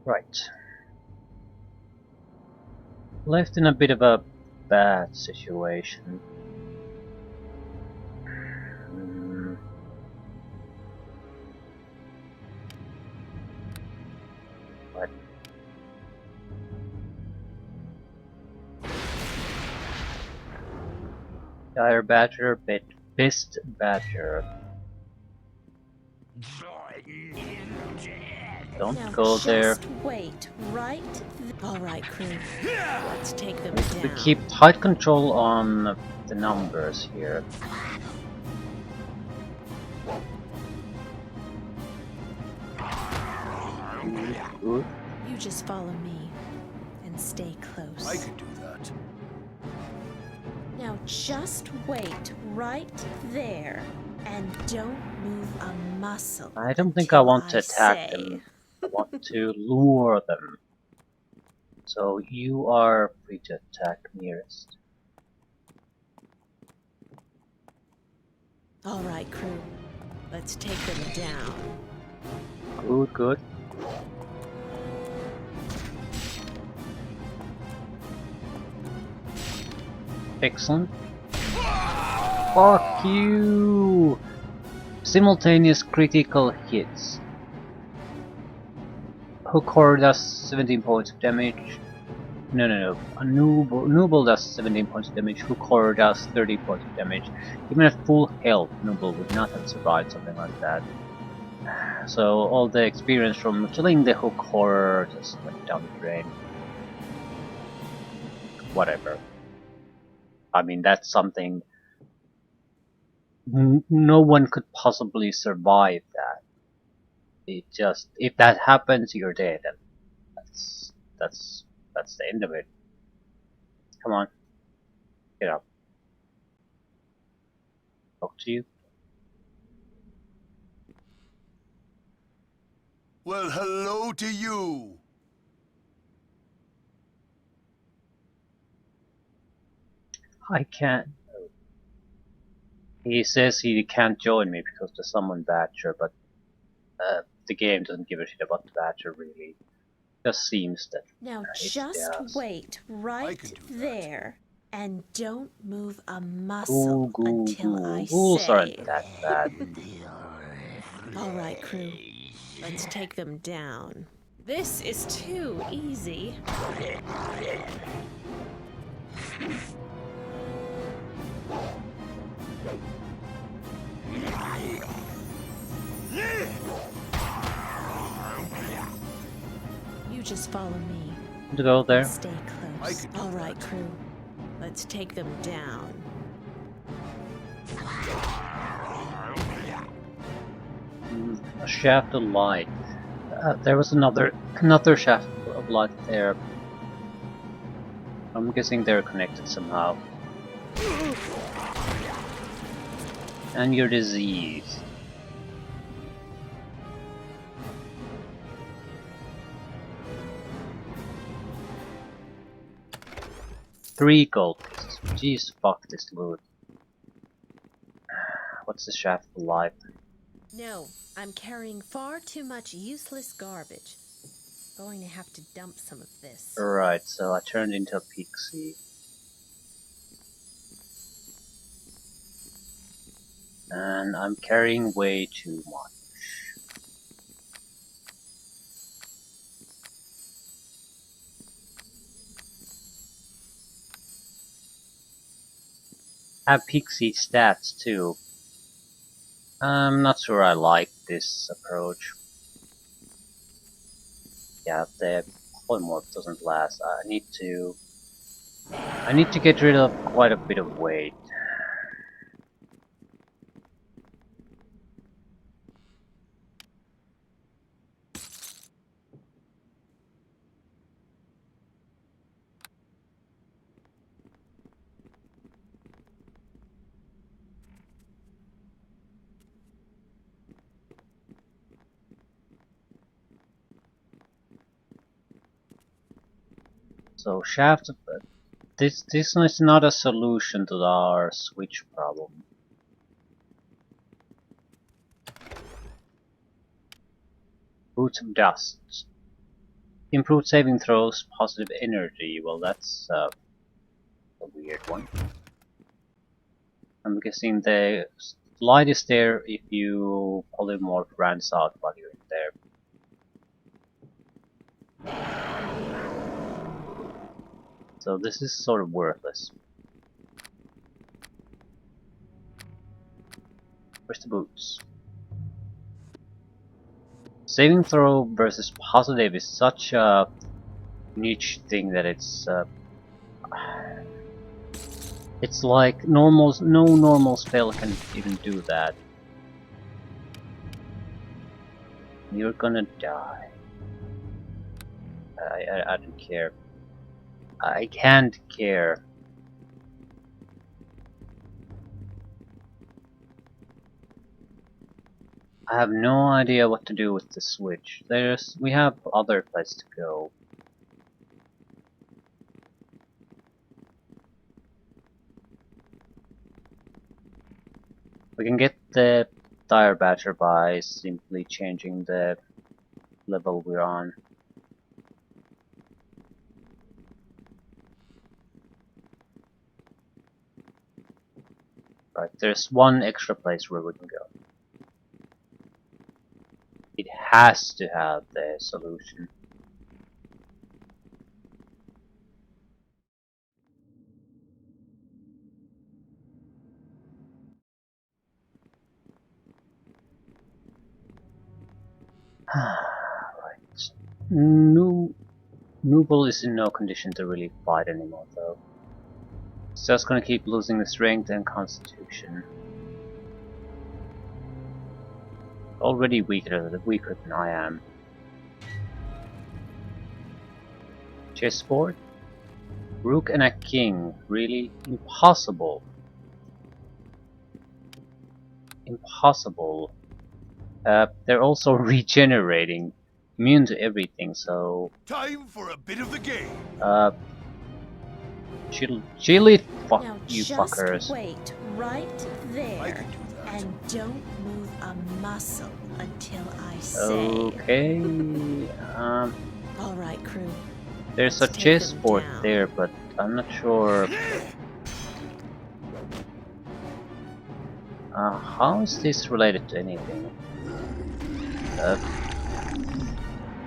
Right. Left in a bit of a bad situation. Hmm. What? Dire Badger, Beast Badger. Don't Now go there. just wait, right? All right, crew. Let's take them We down. keep tight control on the numbers here. Good. You just follow me and stay close. I can do that. Now just wait right there and don't move a muscle. I don't think I want to until attack say. them. I want to lure them. So you are free to attack nearest. All right, crew. Let's take them down. Good, good. Excellent. Fuck you! Simultaneous critical hits. Hook horror does 17 points of damage. No. A Nooble does 17 points of damage. Hook horror does 30 points of damage. Even at full health, Nooble would not have survived something like that. So all the experience from killing the hook horror just went down the drain. Whatever. I mean, that's something no one could possibly survive that. It just, if that happens, you're dead, and that's the end of it. Come on, get up. Talk to you. Well, hello to you. I can't. He says he can't join me because the summon Badger, but the game doesn't give a shit about the Badger really. Just seems that Now it just does. wait right can do that. there and don't move a muscle until I Ghouls say. aren't that bad. All right, crew. Let's take them down. This is too easy. You just follow me. To go there. And stay close. All right, crew. Let's take them down. A shaft of light. There was another shaft of light there. I'm guessing they're connected somehow. And your disease. Three gold pieces. Jeez, fuck this loot. What's the shaft of light? No, I'm carrying far too much useless garbage. Going to have to dump some of this. Right, so I turned into a pixie. And I'm carrying way too much. Have pixie stats too. I'm not sure I like this approach. Yeah, the polymorph doesn't last. I need to get rid of quite a bit of weight. So shaft, this is not a solution to our switch problem. Boots of dust. Improved saving throws, positive energy. Well, that's a weird one. I'm guessing the light is there if you polymorph runs out while you're in there. So this is sort of worthless. Where's the boots? Saving throw versus positive is such a niche thing that it's like no normal spell can even do that. You're gonna die. I don't care. I can't care. I have no idea what to do with the switch. We have other places to go. We can get the Dire Badger by simply changing the level we're on. Right, there's one extra place where we can go. It has to have the solution. Right. Nooble is in no condition to really fight anymore, though. It's just gonna keep losing the strength and constitution. Already weaker than I am. Chessboard? Rook and a king. Really? Impossible. Impossible. They're also regenerating. Immune to everything, so... Time for a bit of the game. Chili fuck Now you just fuckers. wait right I there can do that. and don't move a muscle until I say. Okay. All right, crew. There's a Let's take them chessboard down. there, but I'm not sure. How is this related to anything?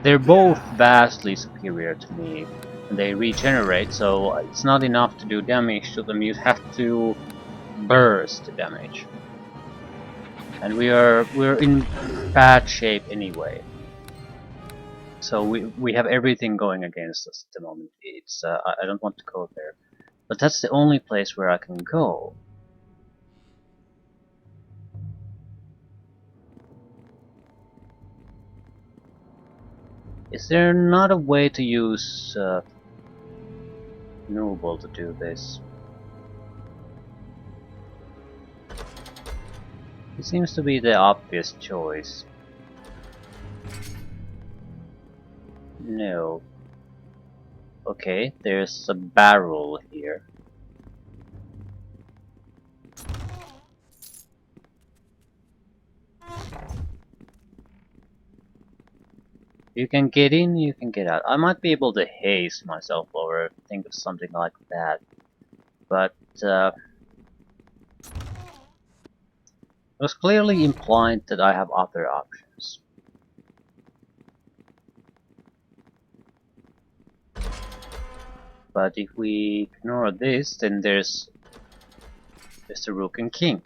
They're both vastly superior to me, and they regenerate, so it's not enough to do damage to them. You have to burst damage, and we're in bad shape anyway. So we have everything going against us at the moment. It's I don't want to go there, but that's the only place where I can go. Is there not a way to use Noble to do this? It seems to be the obvious choice. No. Okay, there's a barrel here. You can get in, you can get out. I might be able to haste myself or think of something like that. But it was clearly implied that I have other options. But if we ignore this, then there's the Rook and King.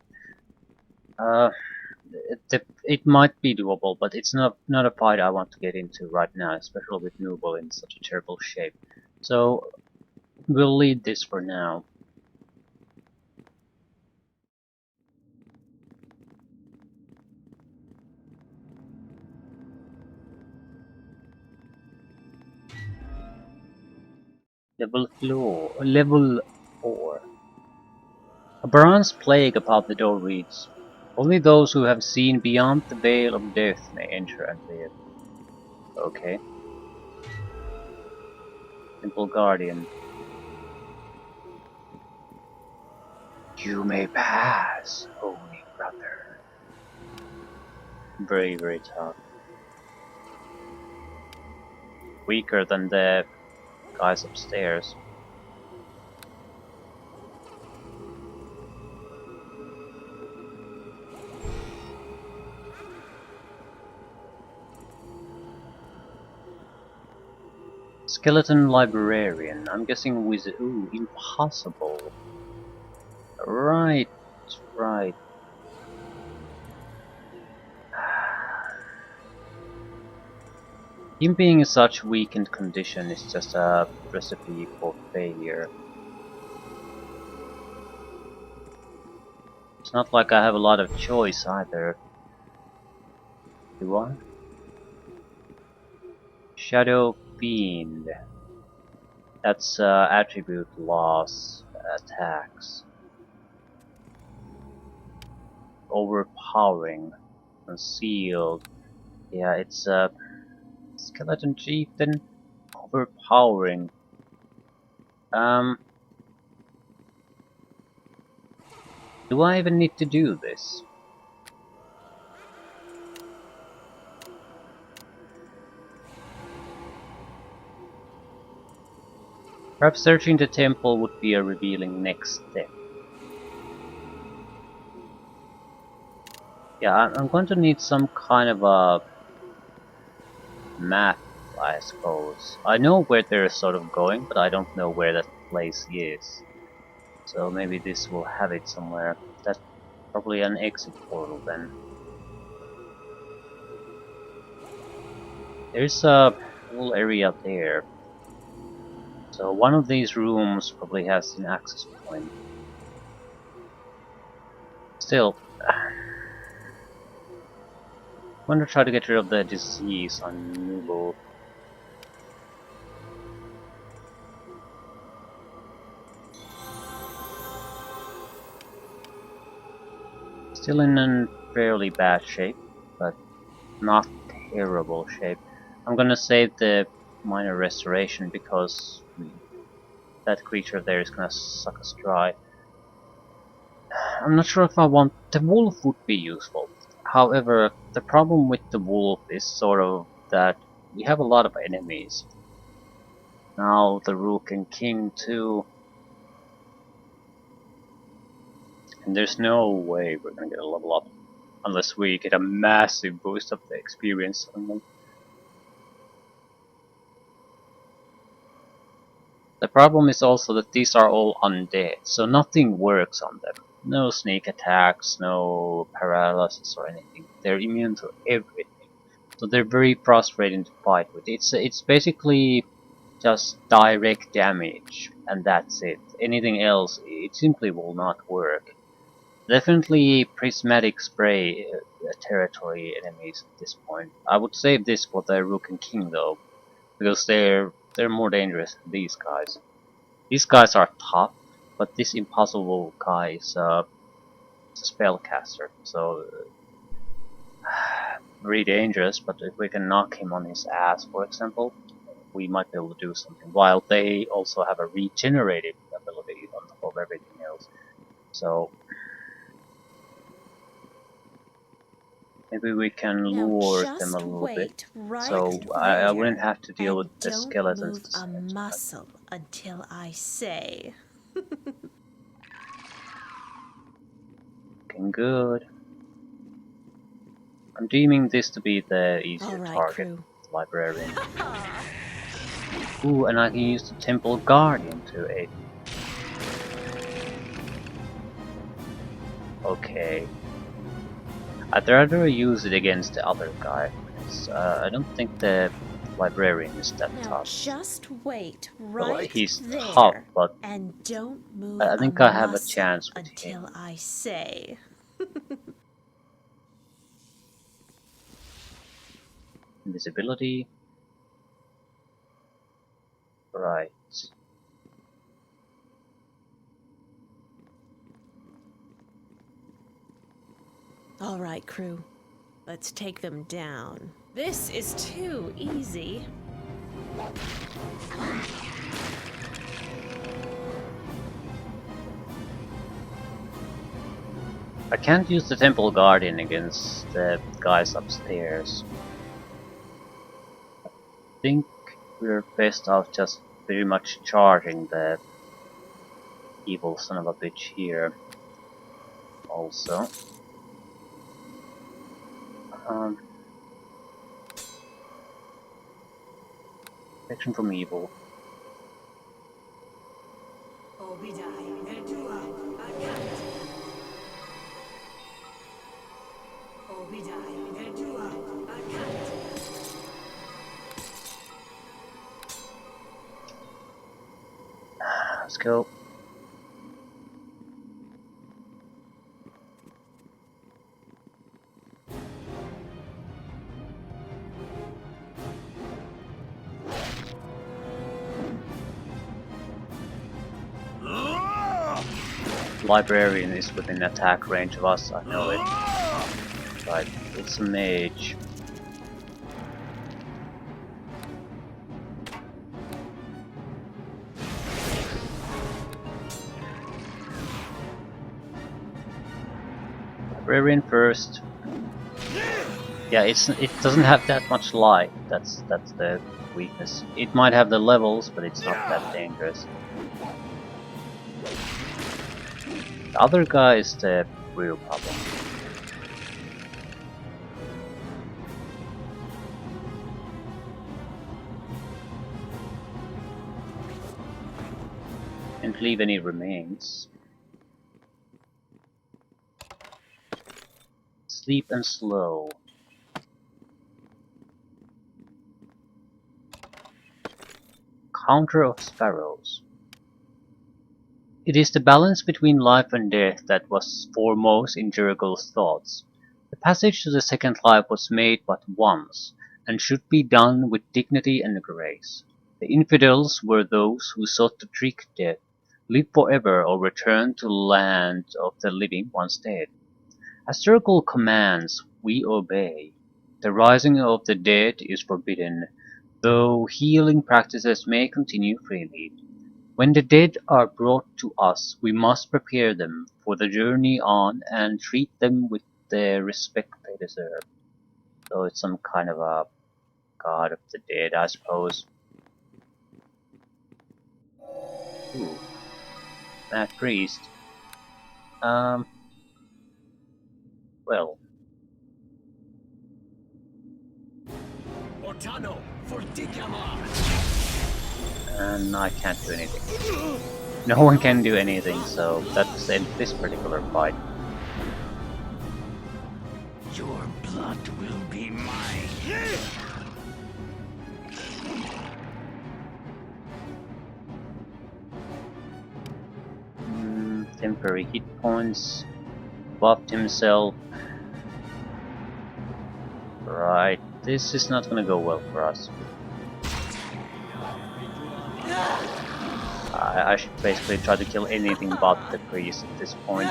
It might be doable, but it's not a fight I want to get into right now, especially with Nooble in such a terrible shape. So we'll leave this for now. Level 4. A bronze plague above the door reads, "Only those who have seen beyond the veil of death may enter and live." Okay. Simple Guardian. You may pass, holy brother. Very, very tough. weaker than the guys upstairs. Skeleton librarian. I'm guessing wizard. Ooh, impossible. Right, right. Him being in such weakened condition is just a recipe for failure. It's not like I have a lot of choice either. Do I? Shadow Fiend. That's attribute loss attacks. Overpowering. Concealed. Yeah, it's Skeleton Chieftain. Overpowering. Do I even need to do this? Perhaps searching the temple would be a revealing next step. Yeah, I'm going to need some kind of a map, I suppose. I know where they're sort of going, but I don't know where that place is. So maybe this will have it somewhere. That's probably an exit portal then. There's a little area there. So one of these rooms probably has an access point. Still, I'm going to try to get rid of the disease on Nubo. Still in a fairly bad shape, but not terrible shape. I'm gonna save the minor restoration because that creature there is gonna suck us dry. I'm not sure if I want... the wolf would be useful. However, the problem with the wolf is sort of that we have a lot of enemies. Now the Rook and King too. And there's no way we're gonna get a level up unless we get a massive boost of the experience on them. The problem is also that these are all undead, so nothing works on them. No sneak attacks, no paralysis or anything. They're immune to everything. So they're very frustrating to fight with. It's basically just direct damage, and that's it. Anything else, it simply will not work. Definitely prismatic spray territory enemies at this point. I would save this for the Rook and King though, because they're more dangerous than these guys. These guys are tough, but this impossible guy is a spellcaster, so very dangerous. But if we can knock him on his ass, for example, we might be able to do something. While they also have a regenerative ability on top of everything else, so maybe we can lure them a little bit. So I wouldn't have to deal with the skeletons. Don't move a muscle until I say. Looking good. I'm deeming this to be the easier target, Crew. librarian. Ooh, and I can use the Temple Guardian to aid. Okay. I'd rather use it against the other guy, because I don't think the librarian is that tough. Just wait He's there, tough, but and don't move I think I have a chance with him. until I say. Invisibility. Right. All right, crew. Let's take them down. This is too easy. I can't use the Temple Guardian against the guys upstairs. I think we're best off just pretty much charging the evil son of a bitch here. Also, um, protection from evil. Let's go. Librarian is within attack range of us, I know it. But it's a mage. Librarian first. Yeah, it doesn't have that much life. That's the weakness. It might have the levels, but it's not that dangerous. The other guy is the real problem. Can't leave any remains. Sleep and slow. Counter of sparrows. It is the balance between life and death that was foremost in Jericho's thoughts. The passage to the second life was made but once, and should be done with dignity and grace. The infidels were those who sought to trick death, live forever or return to the land of the living once dead. As Jericho commands, we obey. The rising of the dead is forbidden, though healing practices may continue freely. When the dead are brought to us, we must prepare them for the journey on and treat them with the respect they deserve. So it's some kind of a god of the dead, I suppose. Ooh, mad priest. Um, well, and I can't do anything. No one can do anything, so that's the end of this particular fight. Your blood will be mine. Temporary hit points. Buffed himself. Right, this is not gonna go well for us. I should basically try to kill anything but the priest at this point.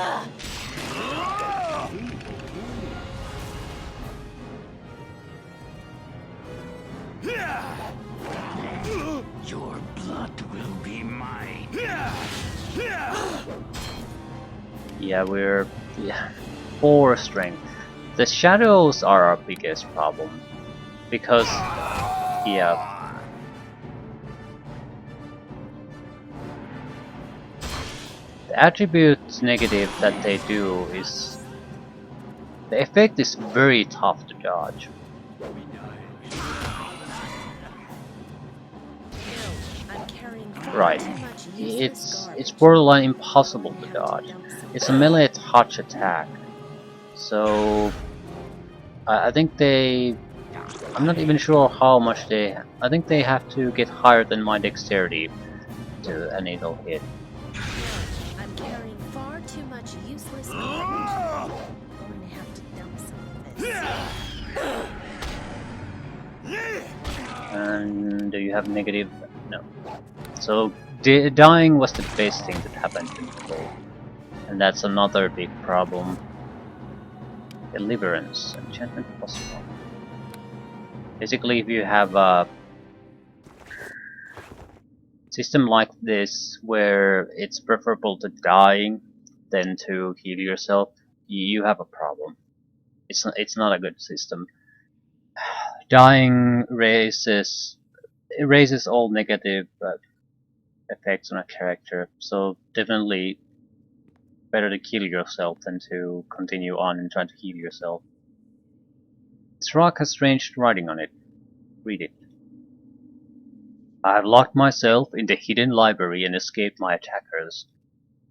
Your blood will be mine. Yeah, we're 4 strength. The shadows are our biggest problem because the attribute negative that they do is the effect is very tough to dodge. I'm carrying far Right. too much useless It's garbage. borderline impossible to dodge. It's a melee touch attack. So I think I'm not even sure how much I think they have to get higher than my dexterity to enable hit. I'm carrying far too much useless garbage. I'm going to have to dump some of this. And do you have negative? No. So dying was the best thing that happened to me, and that's another big problem. Deliverance, enchantment possible. Basically, if you have a system like this where it's preferable to dying than to heal yourself, you have a problem. It's not a good system. Dying raises erases all negative effects on a character, so definitely better to kill yourself than to continue on and try to heal yourself. This rock has strange writing on it. Read it. I have locked myself in the hidden library and escaped my attackers.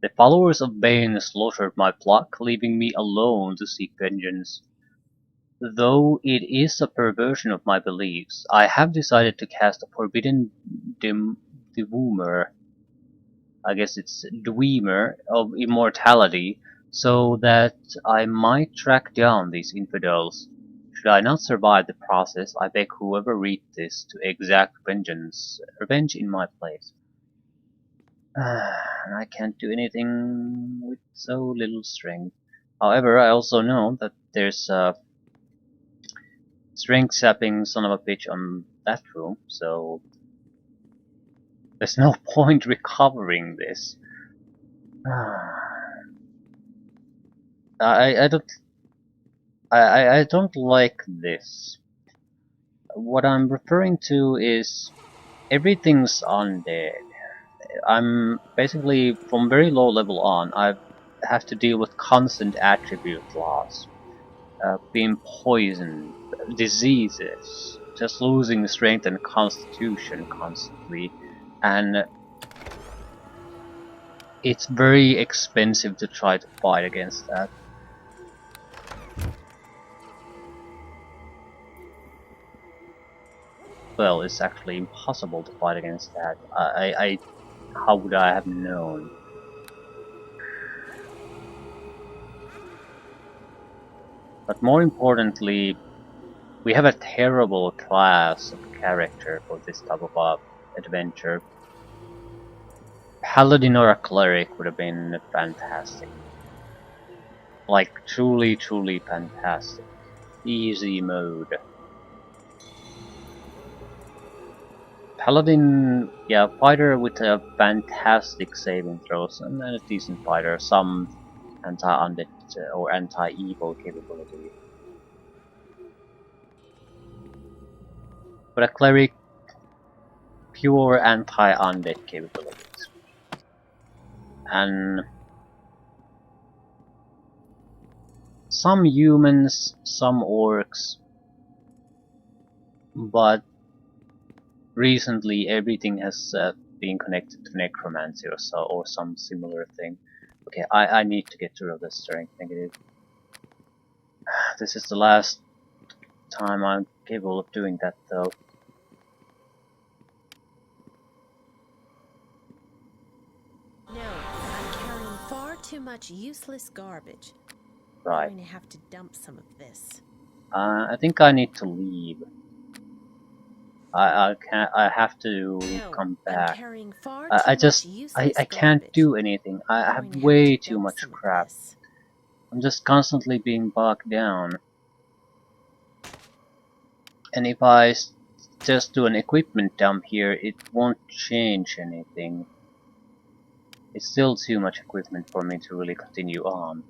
The followers of Bane slaughtered my flock, leaving me alone to seek vengeance. Though it is a perversion of my beliefs, I have decided to cast a forbidden Dwemer, I guess it's Dwemer, of immortality, so that I might track down these infidels. Should I not survive the process, I beg whoever reads this to exact revenge in my place. And I can't do anything with so little strength. However, I also know that there's a strength sapping son of a bitch on that room, so there's no point recovering this. I don't like this. What I'm referring to is everything's undead. I'm basically from very low level on. I have to deal with constant attribute loss, being poisoned, diseases, just losing strength and constitution constantly, and it's very expensive to try to fight against that. Well, it's actually impossible to fight against that. How would I have known? But more importantly, we have a terrible class of character for this type of adventure. Paladin or a cleric would have been fantastic. Like, truly, truly fantastic. Easy mode. Paladin, yeah, fighter with a fantastic saving throws and a decent fighter, some anti-undead or anti-evil capability. But a cleric, pure anti-undead capabilities. And some humans, some orcs, but recently everything has been connected to necromancy or so, or some similar thing. Okay, I need to get rid of this strength negative. This is the last time I'm capable of doing that though. No, I'm carrying far too much useless garbage. Right. I'm going to have to dump some of this. I think I need to leave. I can't. I have to No, come I'm back. carrying far I too just. much useless I can't garbage. do anything. I I'm have going to way have to too dump much some of crap. this. I'm just constantly being bogged down. And if I just do an equipment dump here, it won't change anything. It's still too much equipment for me to really continue on.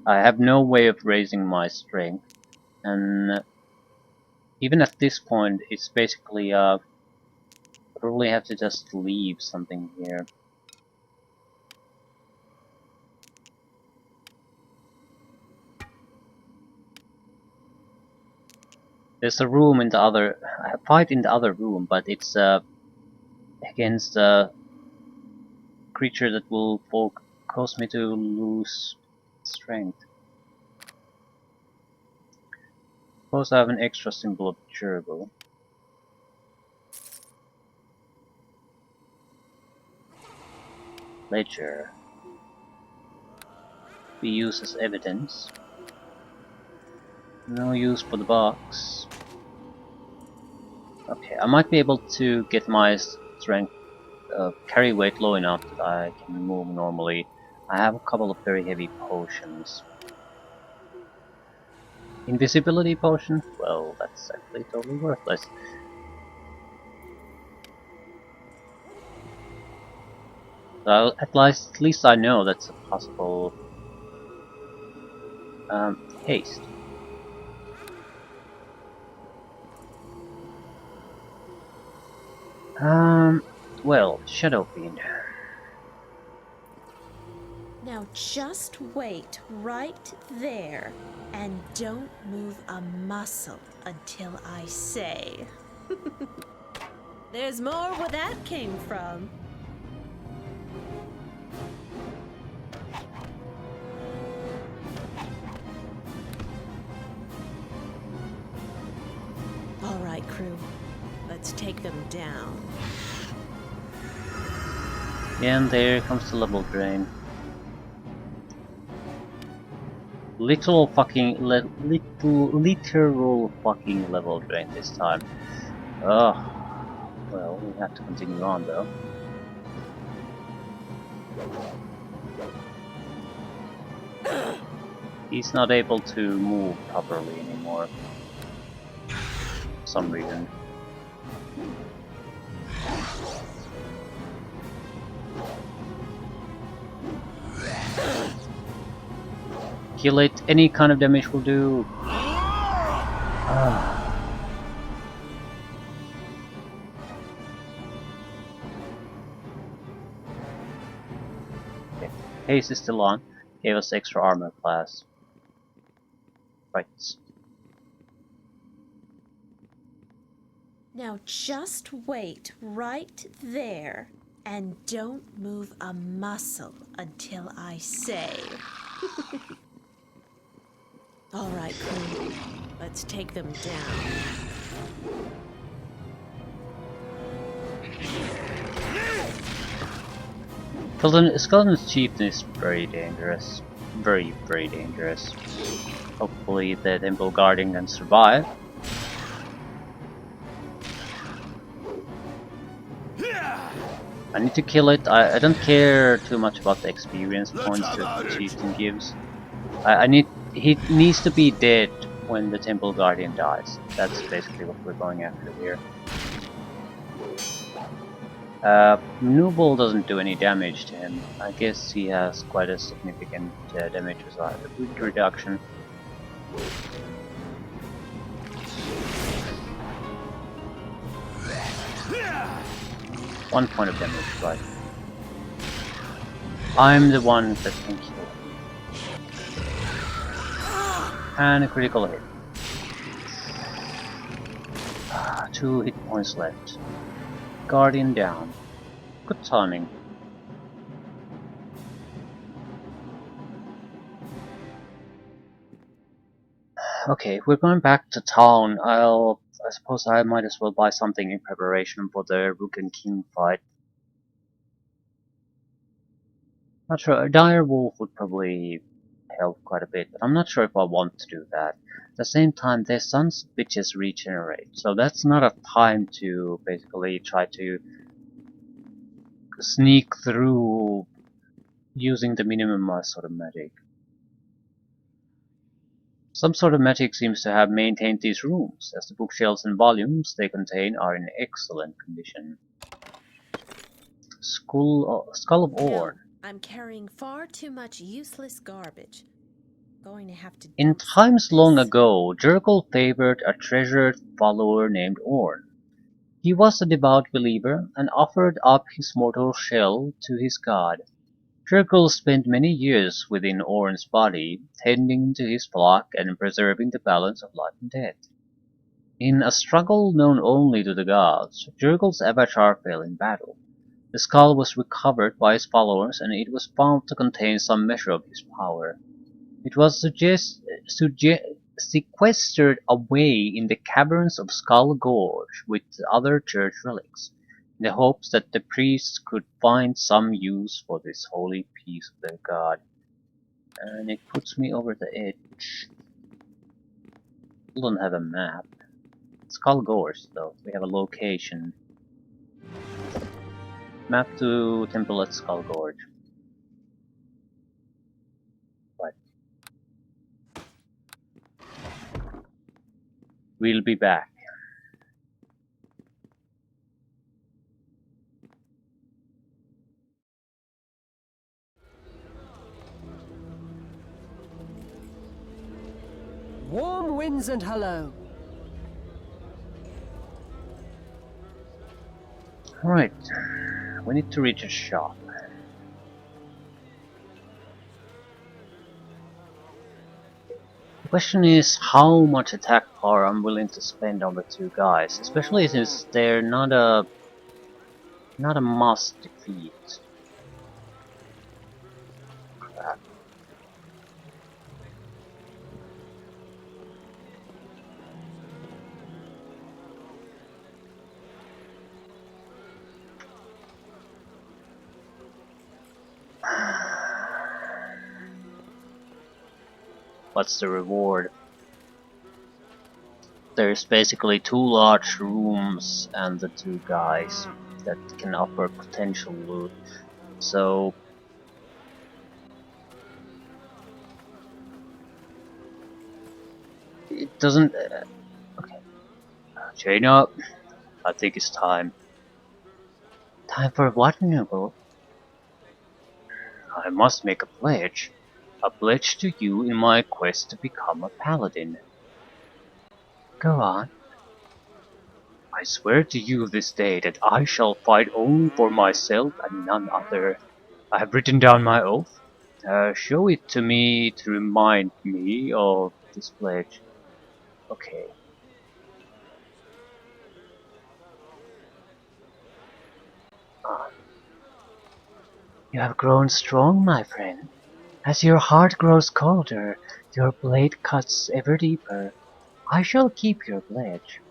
I have no way of raising my strength, and even at this point, it's basically I probably have to just leave something here. There's a room in the other, a fight in the other room, but it's against a creature that will cause me to lose strength. Suppose I have an extra symbol of durable. Ledger. Be used as evidence. No use for the box. Okay, I might be able to get my strength carry weight low enough that I can move normally. I have a couple of very heavy potions. Invisibility potion? Well, that's actually totally worthless. Well, at least I know that's a possible haste. Well, Shadow Fiend. Now just wait right there and don't move a muscle until I say. There's more where that came from. All right, crew. Let's take them down. And there comes the level drain. Literal fucking literal fucking level drain this time. Ugh. Well, we have to continue on though. He's not able to move properly anymore. For some reason. Kill it, any kind of damage will do. Okay. Haste is still on. Gave us extra armor class. Right. Now just wait right there and don't move a muscle until I say. All right, crew. Let's take them down. Skeleton's chieftain is very dangerous. Very, very dangerous. Hopefully the Temple Guardian can survive. I need to kill it. I don't care too much about the experience points that the chieftain gives. He needs to be dead when the Temple Guardian dies. That's basically what we're going after here. Nubel doesn't do any damage to him. I guess he has quite a significant damage reduction. One point of damage, right? I'm the one that can kill him. And a critical hit. 2 hit points left. Guardian down. Good timing. Okay, we're going back to town. I suppose I might as well buy something in preparation for the Rook and King fight. Not sure. A dire wolf would probably help quite a bit, but I'm not sure if I want to do that. At the same time, their sun's bitches regenerate, so that's not a time to basically try to sneak through using the minimum sort of magic. Some sort of magic seems to have maintained these rooms, as the bookshelves and volumes they contain are in excellent condition. Skull of Orn. No, I'm carrying far too much useless garbage. Going to have to In dump times some of long this. ago, Jurgle favored a treasured follower named Orn. He was a devout believer and offered up his mortal shell to his god. Jurgle spent many years within Orn's body, tending to his flock and preserving the balance of life and death. In a struggle known only to the gods, Jurgle's avatar fell in battle. The skull was recovered by his followers and it was found to contain some measure of his power. It was sequestered away in the caverns of Skull Gorge with other church relics, in the hopes that the priests could find some use for this holy piece of their god. And it puts me over the edge. We don't have a map. Skull Gorge, though. We have a location. Map to Temple at Skull Gorge. Right. We'll be back. Warm winds and hello. Right, we need to reach a shop. The question is how much attack power I'm willing to spend on the two guys, especially since they're not a must defeat. Crap. What's the reward? There's basically two large rooms and the two guys that can offer potential loot. So it doesn't. Okay, chain up. I think it's time. Time for what, Noble? I must make a pledge. A pledge to you in my quest to become a paladin. Go on. I swear to you this day that I shall fight only for myself and none other. I have written down my oath. Show it to me to remind me of this pledge. Okay. Ah. You have grown strong, my friend. As your heart grows colder, your blade cuts ever deeper. I shall keep your pledge.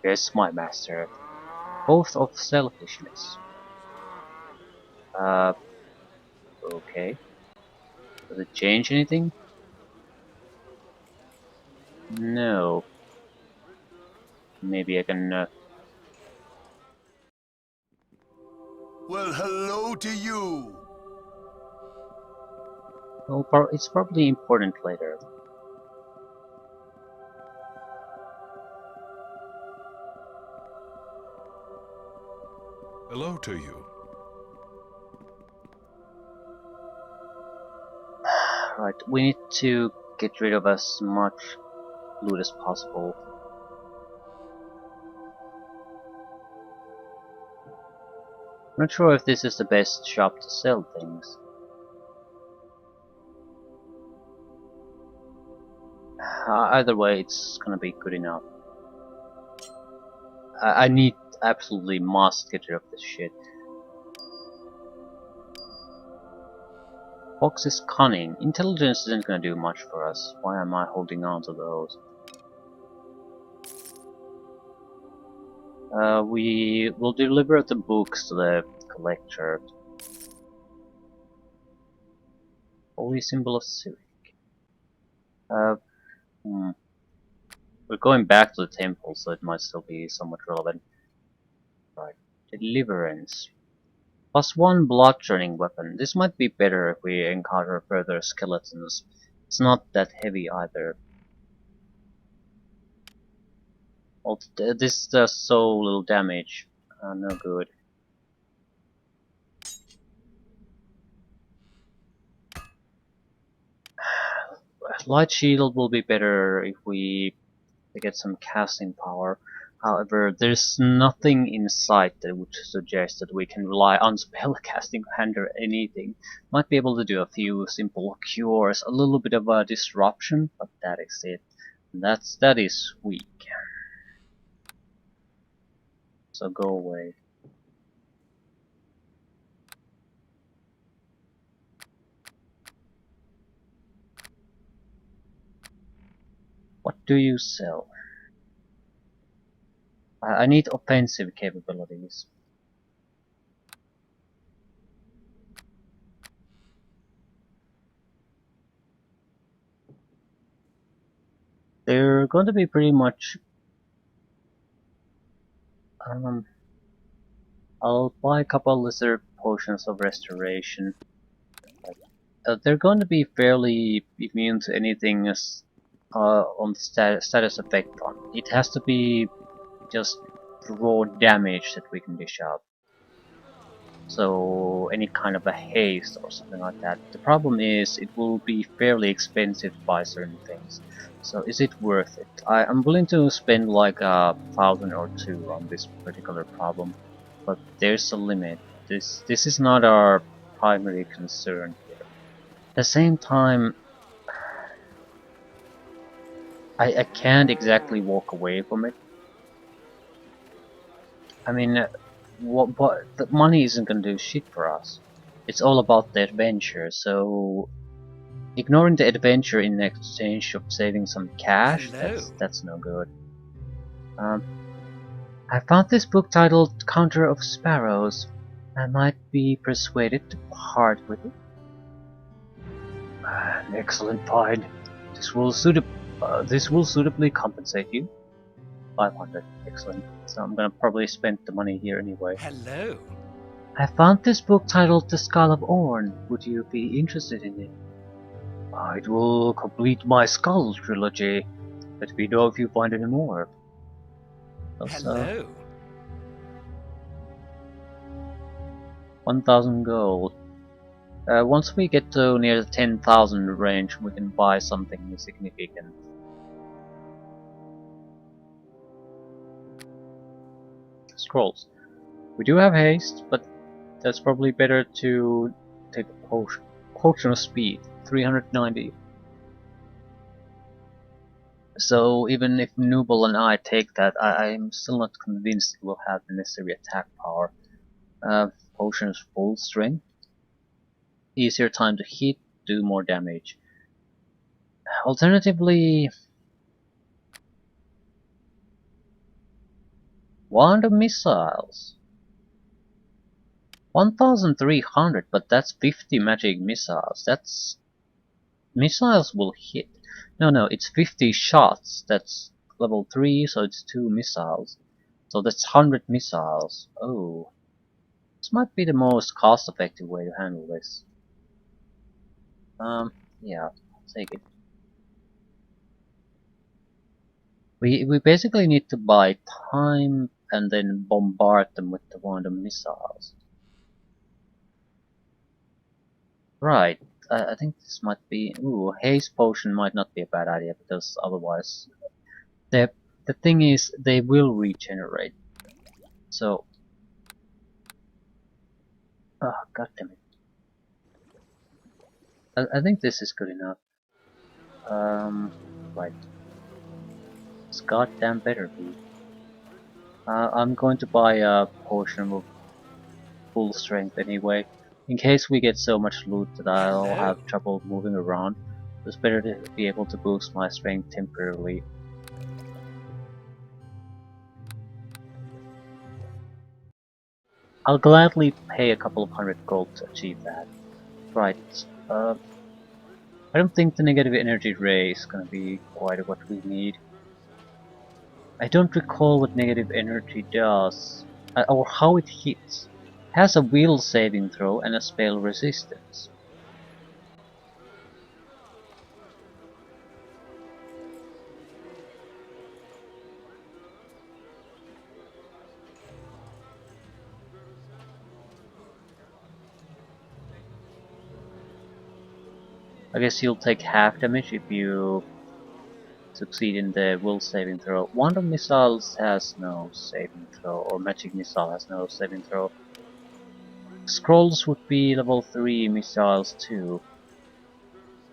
Yes, my master. Oath of selfishness. Uh, okay. Does it change anything? No. Maybe I can, Well, hello to you. well, it's probably important later. Hello to you. Right, we need to get rid of as much loot as possible. I'm not sure if this is the best shop to sell things. Either way, it's gonna be good enough. I need, absolutely must get rid of this shit. Fox is cunning. Intelligence isn't gonna do much for us. Why am I holding on to those? We will deliver the books to the collector. Holy symbol of Zurich. Uh, hmm. We're going back to the temple, so it might still be somewhat relevant. Right. Deliverance. +1 blood-churning weapon. This might be better if we encounter further skeletons. It's not that heavy either. Well, this does so little damage. No good. Light shield will be better if we get some casting power. However, there's nothing in sight that would suggest that we can rely on spellcasting to handle anything. Might be able to do a few simple cures, a little bit of a disruption, but that is it. And that is weak. So go away. What do you sell? I need offensive capabilities. They're going to be pretty much. I'll buy a couple lesser potions of restoration. They're going to be fairly immune to anything on the status effect front. It has to be just raw damage that we can dish out. So any kind of a haste or something like that. The problem is it will be fairly expensive to buy certain things. So is it worth it? I'm willing to spend like 1,000 or two on this particular problem, but there's a limit. This is not our primary concern here. At the same time, I can't exactly walk away from it. I mean, what the money isn't gonna do shit for us. It's all about the adventure. So ignoring the adventure in exchange of saving some cash, that's no good. Um, I found this book titled Counter of Sparrows. I might be persuaded to part with it. An excellent find. This will suitably compensate you. 500, excellent. So I'm gonna probably spend the money here anyway. Hello. I found this book titled The Skull of Orn. Would you be interested in it? It will complete my Skull trilogy. Let me know if you find any more. Also, Hello. 1,000 gold. Once we get to near the 10,000 range, we can buy something significant. Scrolls. We do have haste, but that's probably better to take a potion. Potion of speed, 390. So even if Nubel and I take that, I'm still not convinced it will have the necessary attack power. Potion is full strength. Easier time to hit, do more damage. Alternatively, wand of missiles. 1,300, but that's 50 magic missiles. That's... missiles will hit. No, it's 50 shots. That's level 3, so it's 2 missiles. So that's 100 missiles. Oh. This might be the most cost-effective way to handle this. Yeah, I'll take it. We basically need to buy time and then bombard them with the random missiles. Right, I think this might be... Ooh, haste potion might not be a bad idea, because otherwise... The thing is, they will regenerate. So... Oh, god damn it. I think this is good enough. Right. It's goddamn better be. I'm going to buy a potion of full strength anyway. In case we get so much loot that I'll have trouble moving around, it's better to be able to boost my strength temporarily. I'll gladly pay a couple of 100 gold to achieve that. Right, I don't think the negative energy ray is gonna be quite what we need. I don't recall what negative energy does, or how it hits. It has a will saving throw and a spell resistance. I guess you'll take half damage if you succeed in the will saving throw. Wand of missiles has no saving throw, or magic missile has no saving throw. Scrolls would be level 3 missiles too.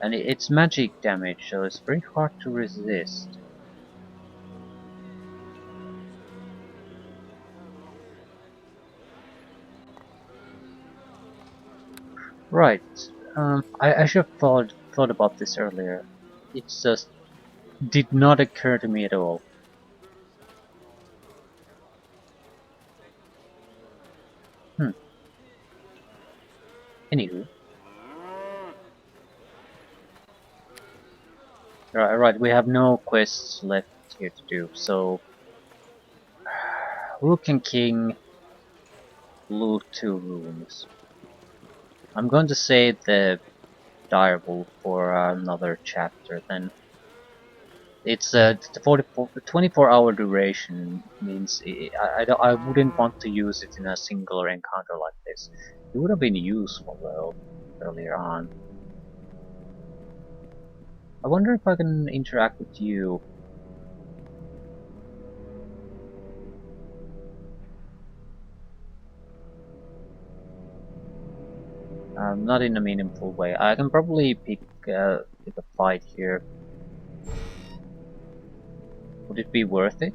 And it's magic damage, so it's very hard to resist. Right. I should have thought about this earlier. It just did not occur to me at all. Anywho. Right, we have no quests left here to do, so... Rook and King loot 2 rooms. I'm going to save the direwolf for another chapter then. It's the 24-hour duration means I wouldn't want to use it in a singular encounter like this. this. It would have been useful though, earlier on. I wonder if I can interact with you. Not in a meaningful way. I can probably pick a fight here. Would it be worth it?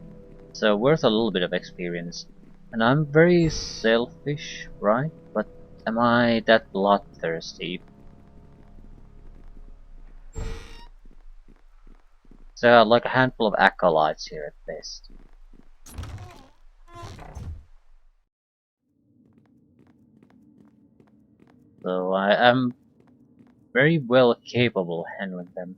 So worth a little bit of experience. And I'm very selfish, right? But am I that bloodthirsty? So like a handful of acolytes here at best. So I am very well capable of handling them.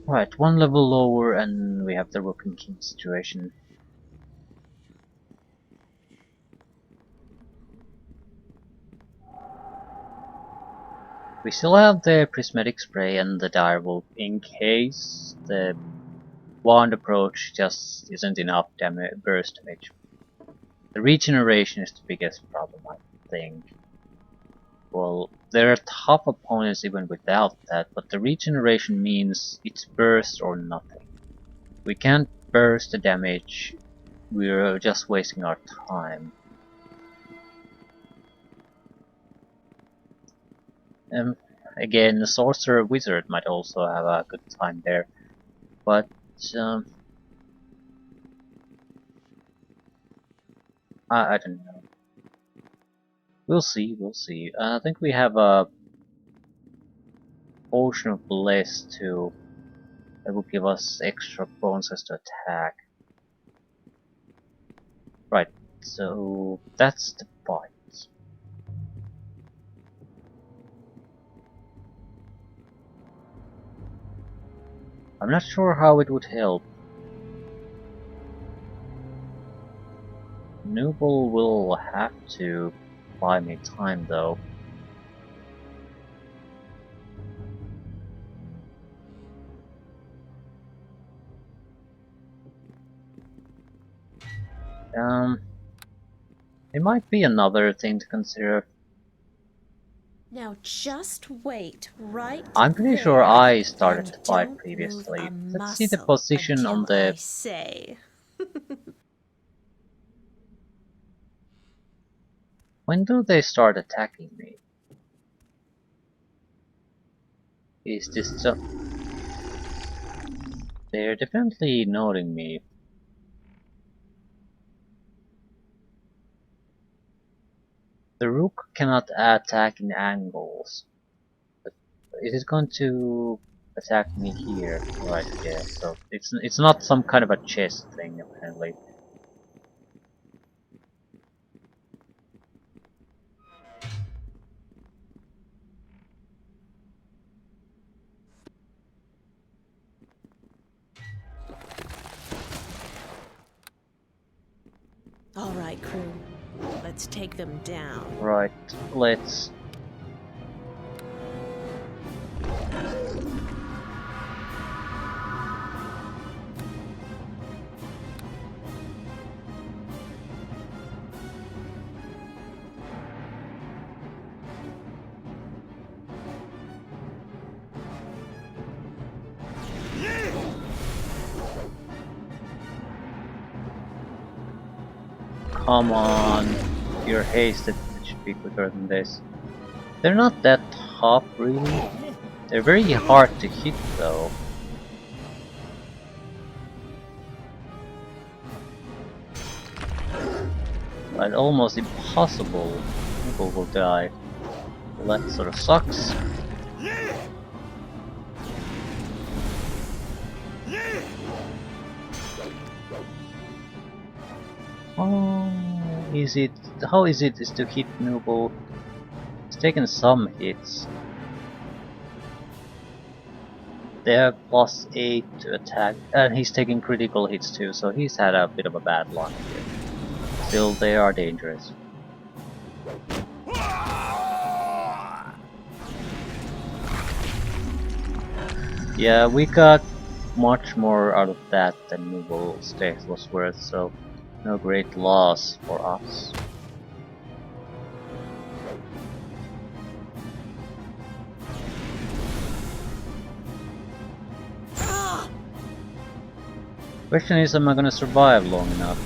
Right, one level lower and we have the Rook and King situation. We still have the Prismatic Spray and the Direwolf in case the Wand approach just isn't enough burst damage. The regeneration is the biggest problem, I think. Well, there are tough opponents even without that, but the regeneration means it's burst or nothing. We can't burst the damage, we're just wasting our time. Again, the Sorcerer Wizard might also have a good time there, but I don't know. We'll see, we'll see. I think we have a Potion of Bliss too. That will give us extra bonuses to attack. Right, so that's the fight. I'm not sure how it would help. Noble will have to buy me time though. It might be another thing to consider. Now just wait right I'm pretty there sure I started and the fight don't previously. move a Let's see the muscle position on until the... I say. When do they start attacking me? Is this so... They're definitely noting me. The Rook cannot attack in angles. But it is going to attack me here, right here. So it's not some kind of a chess thing apparently. All right, crew. Let's take them down. Right, let's... Come on, you're hasted, it should be quicker than this. They're not that tough really. They're very hard to hit though. But almost impossible. People will die. Well, that sort of sucks. Oh, is it? How is it is to hit Noble? He's taken some hits. They have +8 to attack, and he's taking critical hits too, so he's had a bit of a bad luck here. Still, they are dangerous. Yeah, we got much more out of that than Nubel's death was worth, so no great loss for us. Question is, am I gonna survive long enough?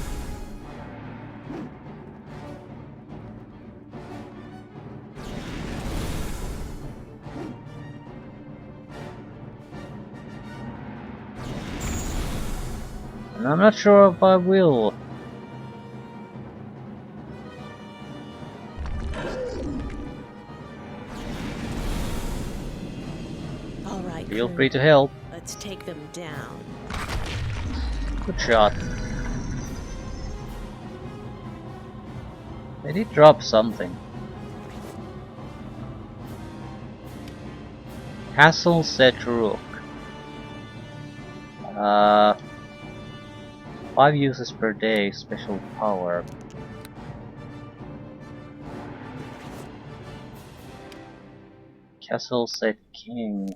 And I'm not sure if I will. All right, Feel crew. free to help. Let's take them down. Good shot. They did drop something. Castle set Rook. 5 uses per day, special power. Castle set King.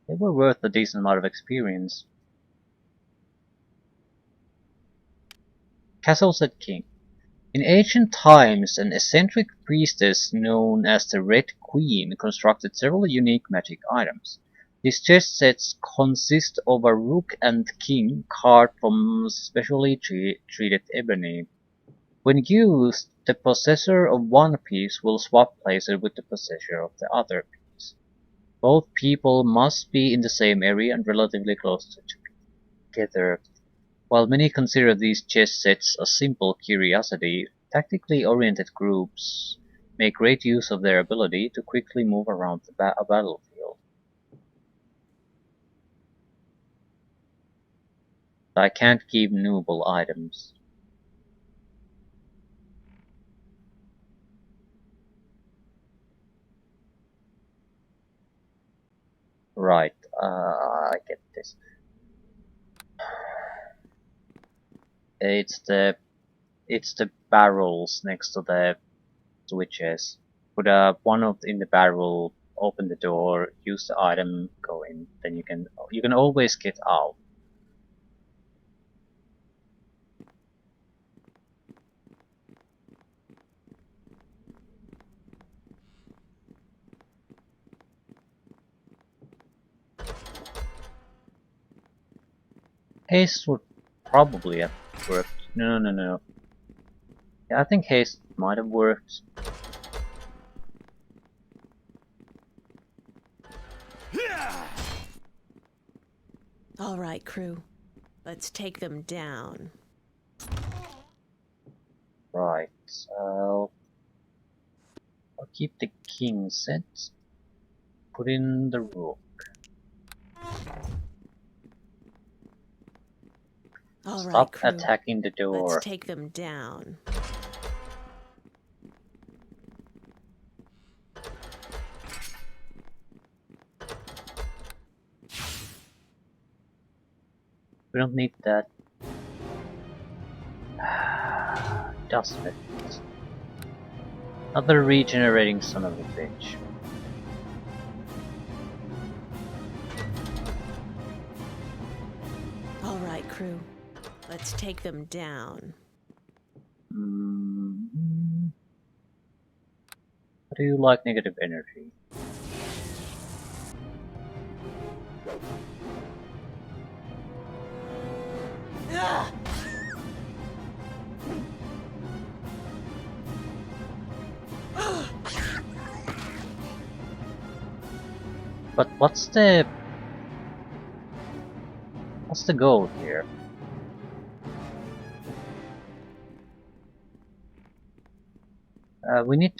They were worth a decent amount of experience. Castle set King. In ancient times, an eccentric priestess known as the Red Queen constructed several unique magic items. These chest sets consist of a rook and king carved from specially treated ebony. When used, the possessor of one piece will swap places with the possessor of the other piece. Both people must be in the same area and relatively close together. While many consider these chess sets a simple curiosity, tactically oriented groups make great use of their ability to quickly move around a battlefield. I can't keep noble items. Right, I get this. It's the barrels next to the switches. Put one of in the barrel, open the door, use the item, go in. Then you can always get out. Haste would probably have worked. No. Yeah, I think haste might have worked. All right, crew. Let's take them down. Right, so I'll keep the king set. Put in the rook. All right, Stop crew. attacking the door. Let's take them down. We don't need that. Doesn't it? Another regenerating son of a bitch. All right, crew. Let's take them down. How do you like negative energy? But what's the goal here? We need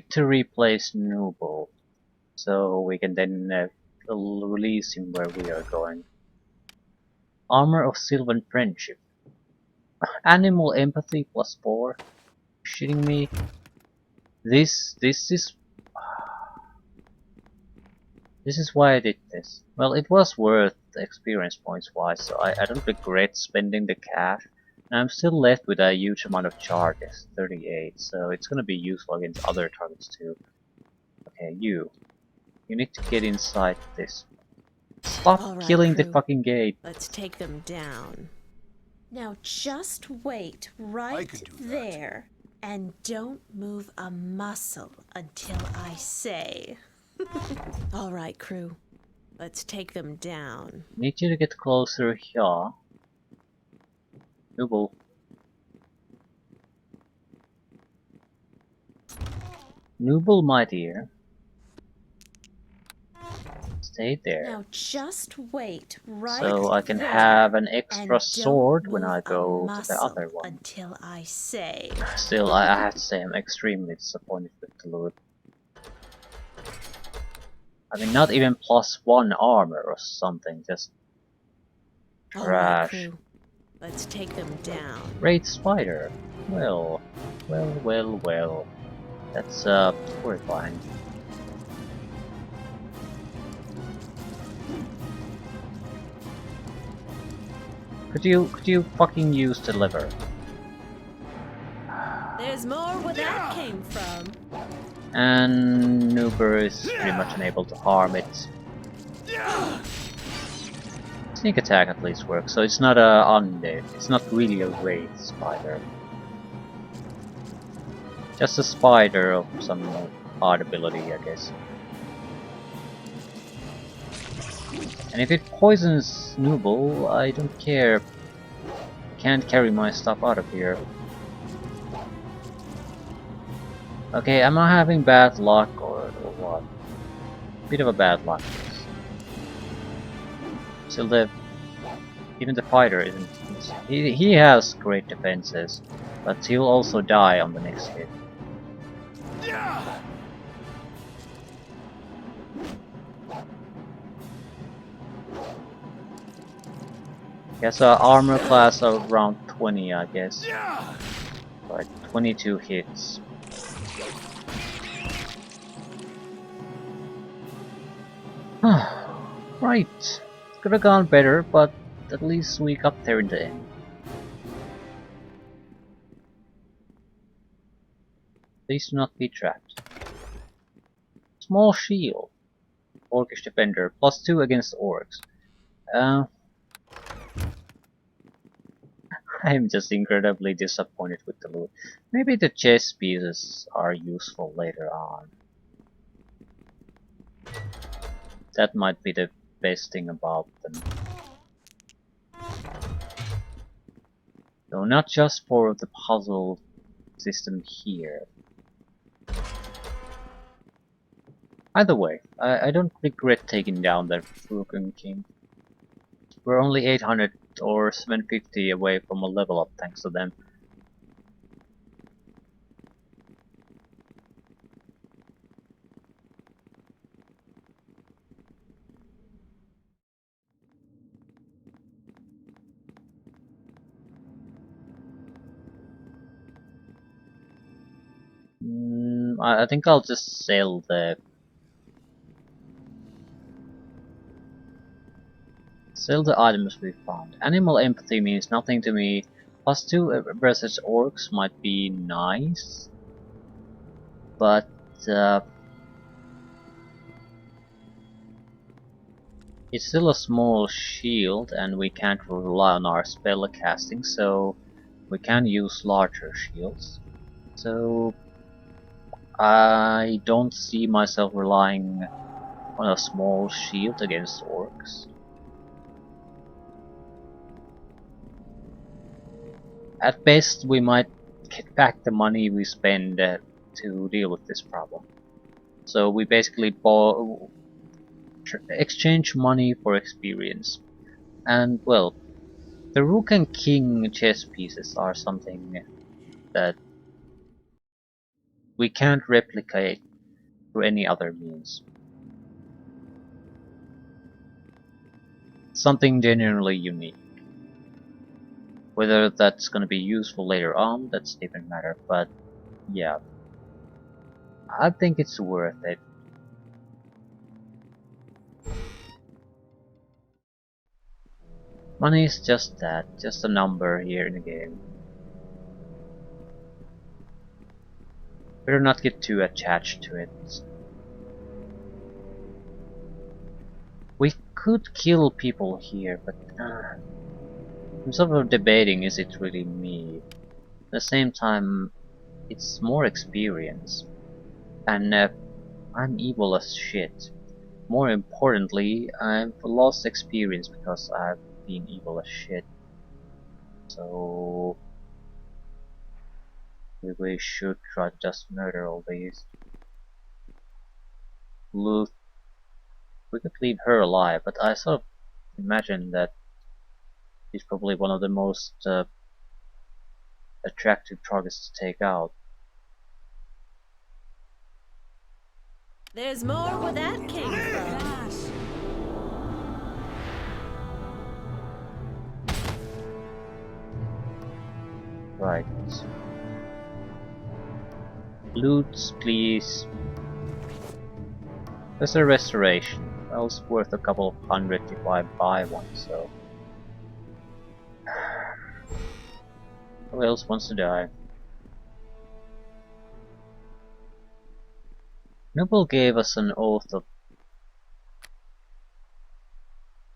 to replace Noble, so we can then release him where we are going. Armor of Sylvan Friendship. Animal Empathy +4. Shitting me. This is This is why I did this. Well, it was worth the experience points wise, so I don't regret spending the cash. And I'm still left with a huge amount of charges, 38, so it's gonna be useful against other targets too. Okay, you need to get inside this. Stop All right, killing the crew. fucking gate. Let's take them down. Now just wait I right can do that. there. And don't move a muscle until I say. All right, crew. Let's take them down. Need you to get closer here. Nooble. Nooble, my dear. Stay there. Now just wait right So I can there. have an And extra don't sword when move I a go to the muscle other one. until I say. Still, I have to say I'm extremely disappointed with the loot. I mean, not even +1 armor or something, just All right, trash. crew. Let's take them down. Great spider. Well. That's horrifying. Could you fucking use the lever? There's more where that came from. And Noober is pretty much unable to harm it. Sneak attack at least works, so it's not a undead. It's not really a wraith spider. Just a spider of some odd ability, I guess. And if it poisons Nooble, I don't care. Can't carry my stuff out of here. Okay, am I having bad luck or what? Bit of a bad luck. Still even the fighter isn't. He has great defenses, but he'll also die on the next hit. Yes, armor class of around 20, I guess. Like 22 hits. Right. Could have gone better, but at least we got there in the end. Please do not be trapped. Small shield. Orcish defender. +2 against orcs. I'm just incredibly disappointed with the loot. Maybe the chess pieces are useful later on. That might be the best thing about them. Though not just for the puzzle system here. Either way, I don't regret taking down that Broken King. We're only 800 or 750 away from a level up thanks to them. I think I'll just sell the items we found. Animal empathy means nothing to me. +2 versus orcs might be nice, but it's still a small shield and we can't rely on our spell casting, so we can use larger shields. So I don't see myself relying on a small shield against orcs. At best, we might get back the money we spend to deal with this problem. So we basically exchange money for experience. And well, the Rook and King chess pieces are something that we can't replicate through any other means. Something genuinely unique. Whether that's gonna be useful later on, that's a different matter, but yeah. I think it's worth it. Money is just that, just a number here in the game. Better not get too attached to it. We could kill people here, but I'm sort of debating, is it really me? At the same time, it's more experience. And I'm evil as shit. More importantly, I've lost experience because I've been evil as shit. So we should try to just murder all these. Loot. We could leave her alive, but I sort of imagine that she's probably one of the most attractive targets to take out. There's more where that came from. Right. Loots, please. There's a restoration. Well, it's worth a couple of hundred if I buy one, so. Who else wants to die? Noble gave us an oath of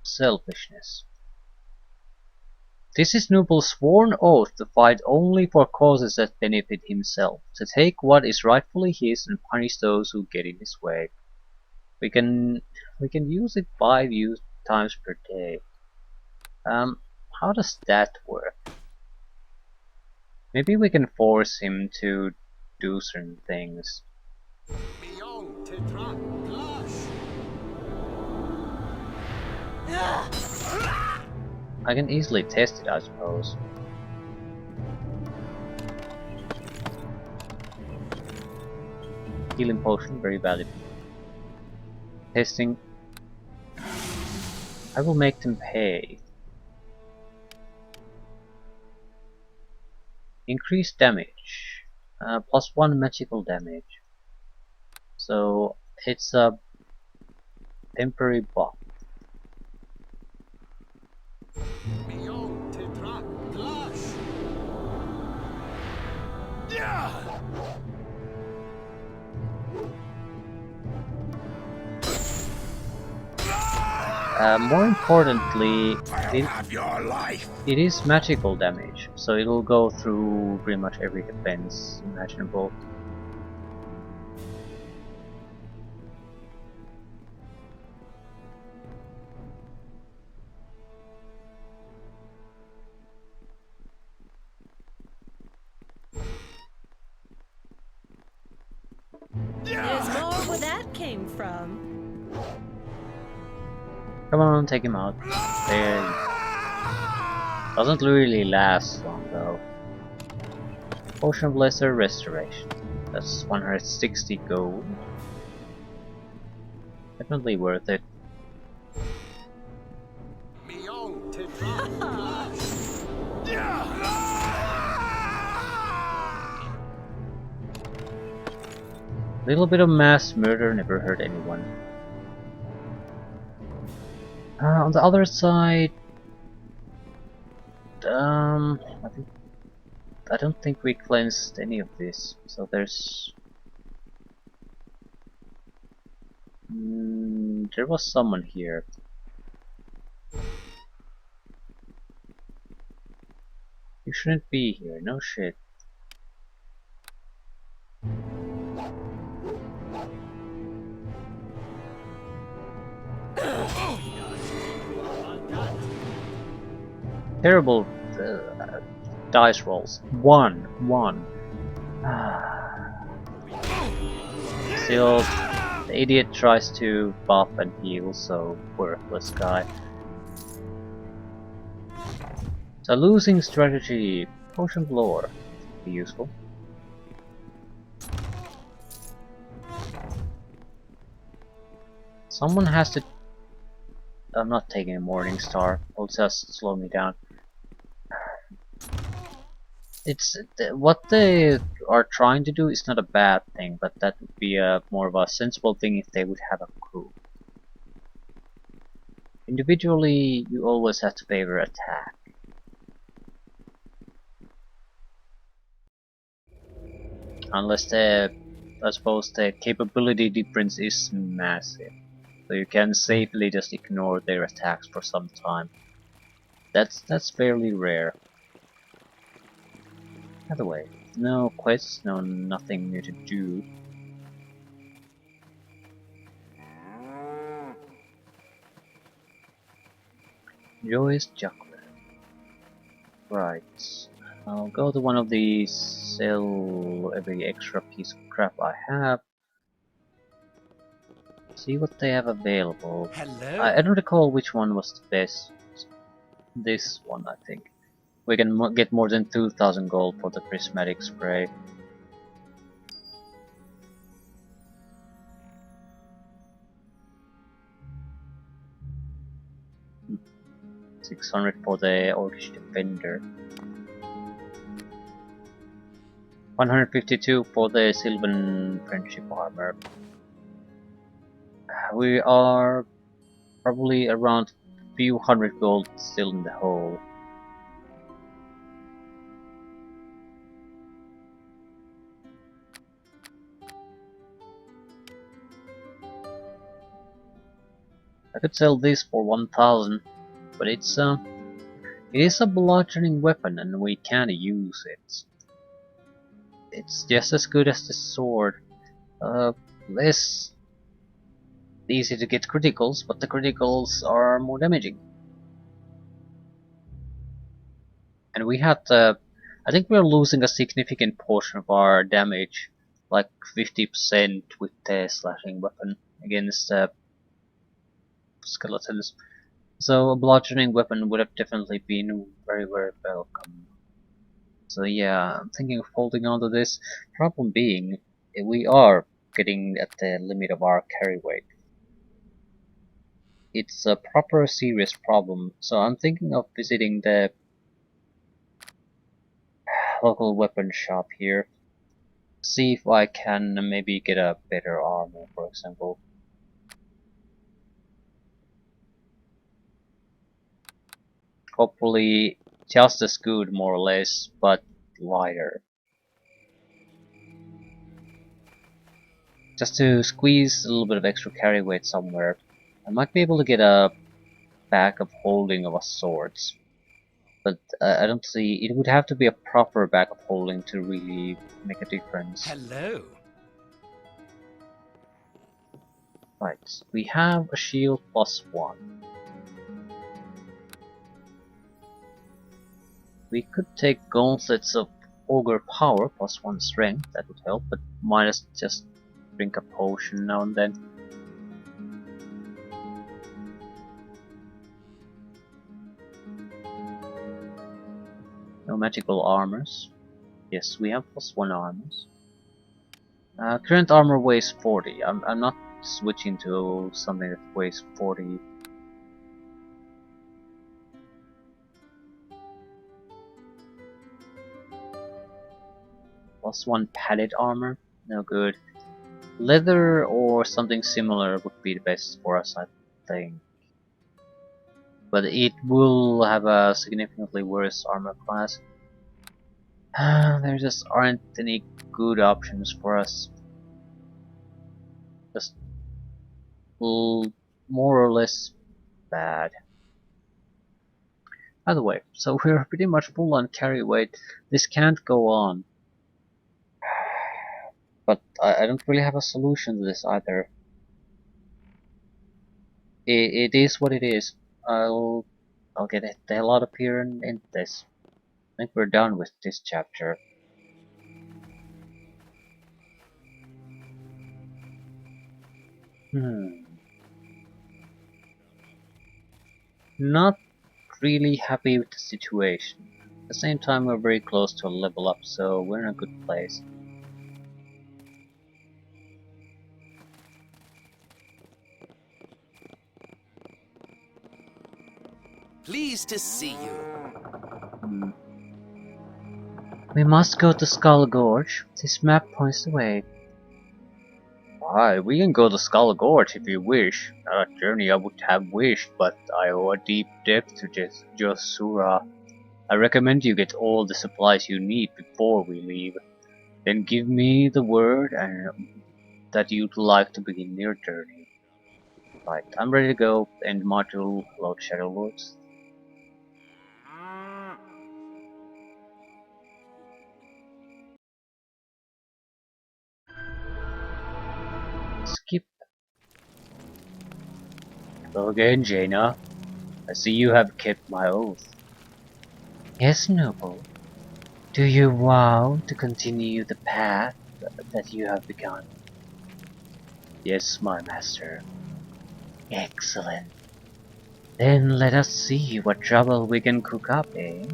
selfishness. This is Nuble's sworn oath to fight only for causes that benefit himself, to take what is rightfully his and punish those who get in his way. We can use it 5 times per day. How does that work? Maybe we can force him to do certain things. I can easily test it, I suppose. Healing potion, very valuable. Testing. I will make them pay. Increased damage. +1 magical damage. So it's a temporary buff. More importantly, it is magical damage, so it'll go through pretty much every defense imaginable. There's more where that came from. Come on, take him out. There. Doesn't really last long though. Potion of Lesser Restoration. That's 160 gold. Definitely worth it. Little bit of mass murder never hurt anyone. On the other side, I don't think we cleansed any of this. So there's, there was someone here. You shouldn't be here. No shit. Terrible dice rolls. One. Still, the idiot tries to buff and heal, so worthless guy. So losing strategy, potion of lore, be useful. Someone has to. I'm not taking a morning star. It'll just slow me down. It's what they are trying to do is not a bad thing, but that would be a more of a sensible thing if they would have a crew. We Individually, you always have to favor attack. Unless I suppose the capability difference is massive. So you can safely just ignore their attacks for some time. That's fairly rare. By the way, no quests, no nothing new to do. Joyous Juggler. Right. I'll go to one of these, sell every extra piece of crap I have. See what they have available. Hello. I don't recall which one was the best. This one, I think. We can get more than 2,000 gold for the prismatic spray. Hmm. 600 for the Orcish Defender. 152 for the Sylvan Friendship Armor. We are probably around a few hundred gold still in the hole. I could sell this for 1,000, but it is a bludgeoning weapon and we can't use it. It's just as good as the sword. Less easy to get criticals, but the criticals are more damaging. And we had I think we're losing a significant portion of our damage, like 50% with the slashing weapon against skeletons. So a bludgeoning weapon would have definitely been very welcome. So yeah, I'm thinking of holding on to this. Problem being, we are getting at the limit of our carry weight. It's a proper serious problem, so I'm thinking of visiting the local weapon shop here. See if I can maybe get a better armor, for example. Hopefully just as good, more or less, but lighter. Just to squeeze a little bit of extra carry weight somewhere. I might be able to get a bag of holding of a swords. But I don't see, it would have to be a proper bag of holding to really make a difference. Hello. Right, we have a shield +1. We could take gauntlets of ogre power +1 strength, that would help, but might as just drink a potion now and then. No magical armors. Yes, we have +1 armors. Current armor weighs 40. I'm not switching to something that weighs 40. +1 padded armor, no good. Leather or something similar would be the best for us, I think. But it will have a significantly worse armor class. There just aren't any good options for us. Just more or less bad. By the way, so we're pretty much full on carry weight. This can't go on. But I don't really have a solution to this either. It is what it is. I'll get the hell out of here and end this. I think we're done with this chapter. Not really happy with the situation. At the same time, we're very close to a level up, so we're in a good place. Pleased to see you. We must go to Skull Gorge. This map points the way. Alright, we can go to Skull Gorge if you wish. Not a journey I would have wished, but I owe a deep debt to Josura. I recommend you get all the supplies you need before we leave. Then give me the word and that you'd like to begin your journey. Right, I'm ready to go. End module, load Shadow Lords. Skip. Hello again, Jaina. I see you have kept my oath. Yes, noble. Do you vow to continue the path that you have begun? Yes, my master. Excellent. Then let us see what trouble we can cook up, eh?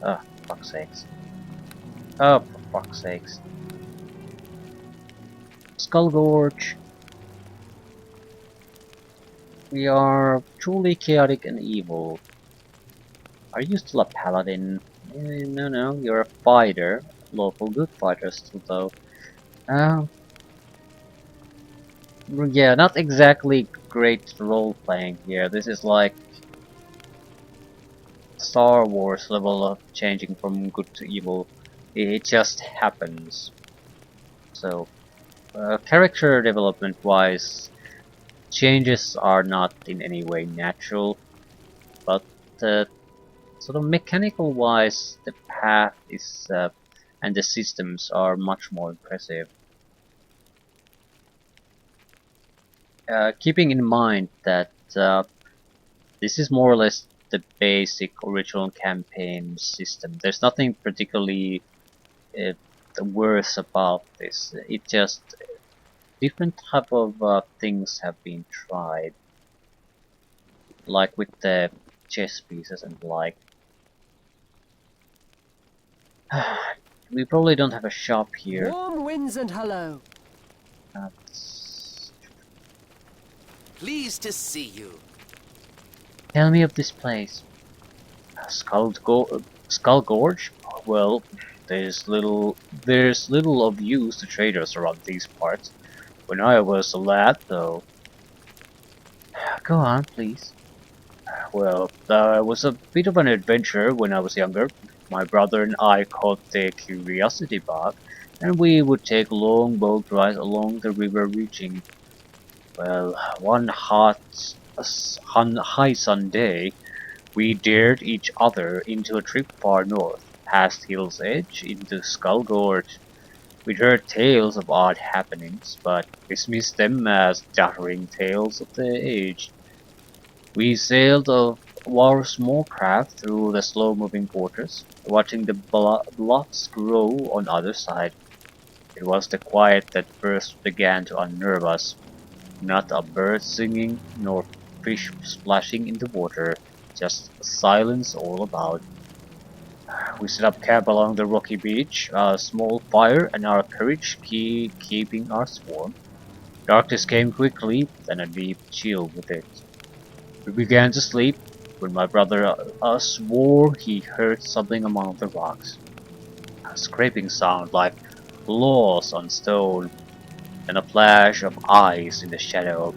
Oh, for fuck's sakes. Oh, for fuck's sakes. Skull Gorge. We are truly chaotic and evil. Are you still a paladin? No, you're a fighter. Local good fighter still though. Uh, yeah, not exactly great role playing here. This is like Star Wars level of changing from good to evil. It just happens. So, character development wise, changes are not in any way natural, but sort of mechanical wise, the path is and the systems are much more impressive. Keeping in mind that this is more or less the basic original campaign system. There's nothing particularly uh, worse about this. It just different type of things have been tried, like with the chess pieces and like. We probably don't have a shop here. Warm winds and hello. That's... Pleased to see you. Tell me of this place. Skull Gorge? Well, there's little of use to traders around these parts. When I was a lad, though. Go on, please. Well, it was a bit of an adventure when I was younger. My brother and I caught the curiosity bug, and we would take long boat rides along the river reaching. Well, one high sun day, we dared each other into a trip far north, past Hill's Edge into Skull Gorge. We'd heard tales of odd happenings, but dismissed them as doddering tales of the age. We sailed our small craft through the slow-moving waters, watching the bluffs grow on either side. It was the quiet that first began to unnerve us. Not a bird singing, nor fish splashing in the water, just silence all about. We set up camp along the rocky beach, a small fire and our courage keeping us warm. Darkness came quickly, then a deep chill with it. We began to sleep when my brother swore he heard something among the rocks. A scraping sound like claws on stone, and a flash of eyes in the shadow.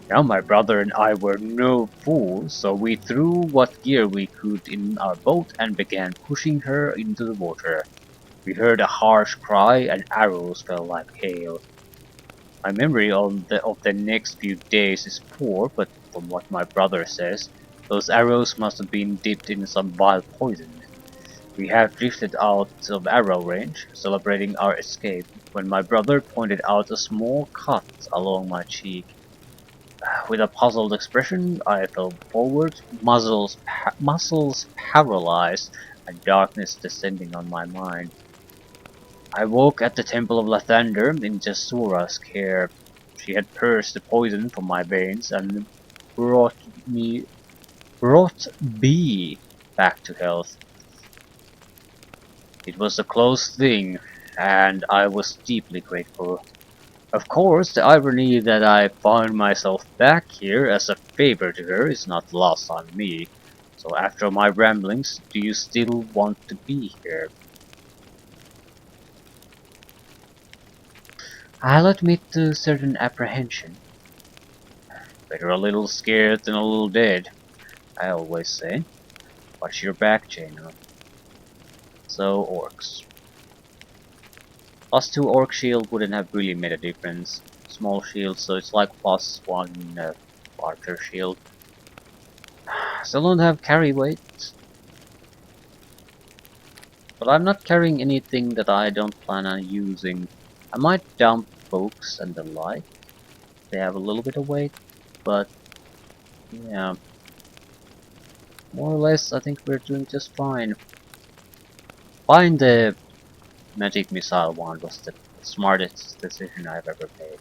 Now my brother and I were no fools, so we threw what gear we could in our boat and began pushing her into the water. We heard a harsh cry and arrows fell like hail. My memory of the next few days is poor, but from what my brother says, those arrows must have been dipped in some vile poison. We had drifted out of arrow range, celebrating our escape, when my brother pointed out a small cut along my cheek. With a puzzled expression, I fell forward, muscles paralyzed, and darkness descending on my mind. I woke at the Temple of Lathander in Jasura's care. She had purged the poison from my veins and brought me brought B back to health. It was a close thing, and I was deeply grateful. Of course, the irony that I found myself back here as a favor to her is not lost on me. So after my ramblings, do you still want to be here? I'll admit to certain apprehension. Better a little scared than a little dead, I always say. Watch your back, Jaina. So, orcs. +2 orc shield wouldn't have really made a difference. Small shield, so it's like +1 larger shield. Still don't have carry weight. But I'm not carrying anything that I don't plan on using. I might dump books and the like. They have a little bit of weight, but yeah. More or less, I think we're doing just fine. Buying the magic missile one was the smartest decision I've ever made.